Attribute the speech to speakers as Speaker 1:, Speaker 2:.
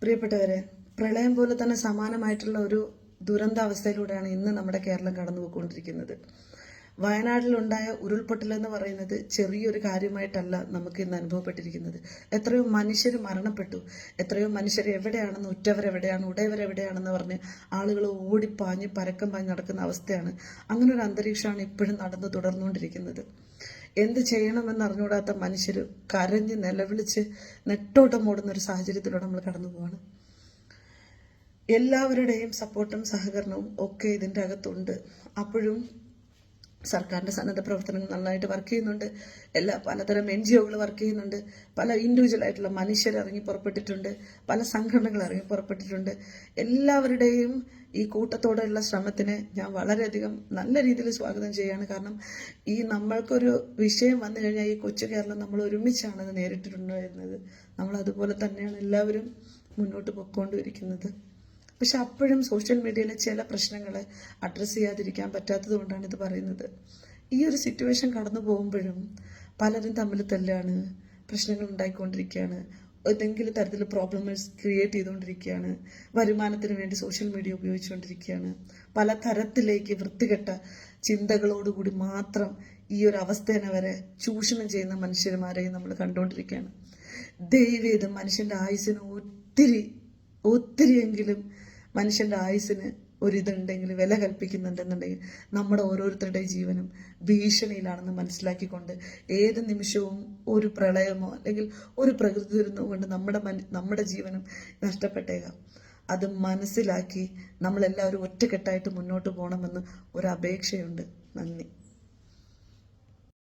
Speaker 1: പ്രിയപ്പെട്ടവരെ, പ്രളയം പോലെ തന്നെ സമാനമായിട്ടുള്ള ഒരു ദുരന്താവസ്ഥയിലൂടെയാണ് ഇന്ന് നമ്മുടെ കേരളം കടന്നു പോയിക്കൊണ്ടിരിക്കുന്നത്. വയനാട്ടിലുണ്ടായ ഉരുൾപൊട്ടൽ എന്ന് പറയുന്നത് ചെറിയൊരു കാര്യമായിട്ടല്ല നമുക്ക് ഇന്ന് അനുഭവപ്പെട്ടിരിക്കുന്നത്. എത്രയോ മനുഷ്യർ മരണപ്പെട്ടു, എത്രയോ മനുഷ്യർ എവിടെയാണെന്ന്, ഉറ്റവരെവിടെയാണ്, ഉടയവരെവിടെയാണെന്ന് പറഞ്ഞ് ആളുകൾ ഓടിപ്പാഞ്ഞ് പരക്കം പാഞ്ഞ് നടക്കുന്ന അവസ്ഥയാണ്. അങ്ങനെ ഒരു അന്തരീക്ഷമാണ് ഇപ്പോഴും നടന്നു തുടർന്നുകൊണ്ടിരിക്കുന്നത്. എന്ത് ചെയ്യണമെന്ന് അറിഞ്ഞുകൂടാത്ത മനുഷ്യർ കരഞ്ഞ് നിലവിളിച്ച് നെട്ടോട്ടം ഓടുന്ന ഒരു സാഹചര്യത്തിലൂടെ നമ്മൾ കടന്നു പോവാണ്. എല്ലാവരുടെയും സപ്പോർട്ടും സഹകരണവും ഒക്കെ ഇതിൻ്റെ അകത്തുണ്ട്. അപ്പോഴും സർക്കാരിൻ്റെ സന്നദ്ധ പ്രവർത്തനങ്ങൾ നന്നായിട്ട് വർക്ക് ചെയ്യുന്നുണ്ട്. പലതരം NGOകൾ വർക്ക് ചെയ്യുന്നുണ്ട്. പല ഇൻഡിവിജ്വലായിട്ടുള്ള മനുഷ്യർ ഇറങ്ങി പുറപ്പെട്ടിട്ടുണ്ട്. പല സംഘടനകൾ ഇറങ്ങി പുറപ്പെട്ടിട്ടുണ്ട്. എല്ലാവരുടെയും ഈ കൂട്ടത്തോടെയുള്ള ശ്രമത്തിന് ഞാൻ വളരെയധികം നല്ല രീതിയിൽ സ്വാഗതം ചെയ്യുകയാണ്. കാരണം നമ്മൾക്കൊരു വിഷയം വന്നു കഴിഞ്ഞാൽ ഈ കൊച്ചു കേരളം നമ്മൾ ഒരുമിച്ചാണ് അത് നേരിട്ടിട്ടുണ്ടായിരുന്നത്. നമ്മൾ അതുപോലെ തന്നെയാണ് എല്ലാവരും മുന്നോട്ട് പൊയ്ക്കൊണ്ടിരിക്കുന്നത്. പക്ഷെ അപ്പോഴും സോഷ്യൽ മീഡിയയിലെ ചില പ്രശ്നങ്ങളെ അഡ്രസ്സ് ചെയ്യാതിരിക്കാൻ പറ്റാത്തത് കൊണ്ടാണ് ഇത് പറയുന്നത്. ഈ ഒരു സിറ്റുവേഷൻ കടന്നു പോകുമ്പോഴും പലരും തമ്മിൽ തല്ലാണ്, പ്രശ്നങ്ങൾ ഉണ്ടായിക്കൊണ്ടിരിക്കുകയാണ്, ഏതെങ്കിലും തരത്തിൽ പ്രോബ്ലംസ് ക്രിയേറ്റ് ചെയ്തുകൊണ്ടിരിക്കുകയാണ്, വരുമാനത്തിന് വേണ്ടി സോഷ്യൽ മീഡിയ ഉപയോഗിച്ചുകൊണ്ടിരിക്കുകയാണ്, പല തരത്തിലേക്ക് വൃത്തികെട്ട ചിന്തകളോടുകൂടി മാത്രം ഈ ഒരു അവസ്ഥേനെ വരെ ചൂഷണം ചെയ്യുന്ന മനുഷ്യന്മാരെയും നമ്മൾ കണ്ടുകൊണ്ടിരിക്കുകയാണ്. ദൈവം മനുഷ്യൻ്റെ ആയുസ്സിന് ഒത്തിരിയെങ്കിലും മനുഷ്യൻ്റെ ആയുസ്സിന് ഒരിതുണ്ടെങ്കിൽ, വില കൽപ്പിക്കുന്നുണ്ടെന്നുണ്ടെങ്കിൽ നമ്മുടെ ഓരോരുത്തരുടെയും ജീവനും ഭീഷണിയിലാണെന്ന് മനസ്സിലാക്കിക്കൊണ്ട് ഏത് നിമിഷവും ഒരു പ്രളയമോ അല്ലെങ്കിൽ ഒരു പ്രകൃതി ദുരന്തമോ കൊണ്ട് നമ്മുടെ ജീവനും നഷ്ടപ്പെട്ടേക്കാം. അത് മനസ്സിലാക്കി നമ്മളെല്ലാവരും ഒറ്റക്കെട്ടായിട്ട് മുന്നോട്ട് പോകണമെന്ന് ഒരു അപേക്ഷയുണ്ട്. നന്ദി.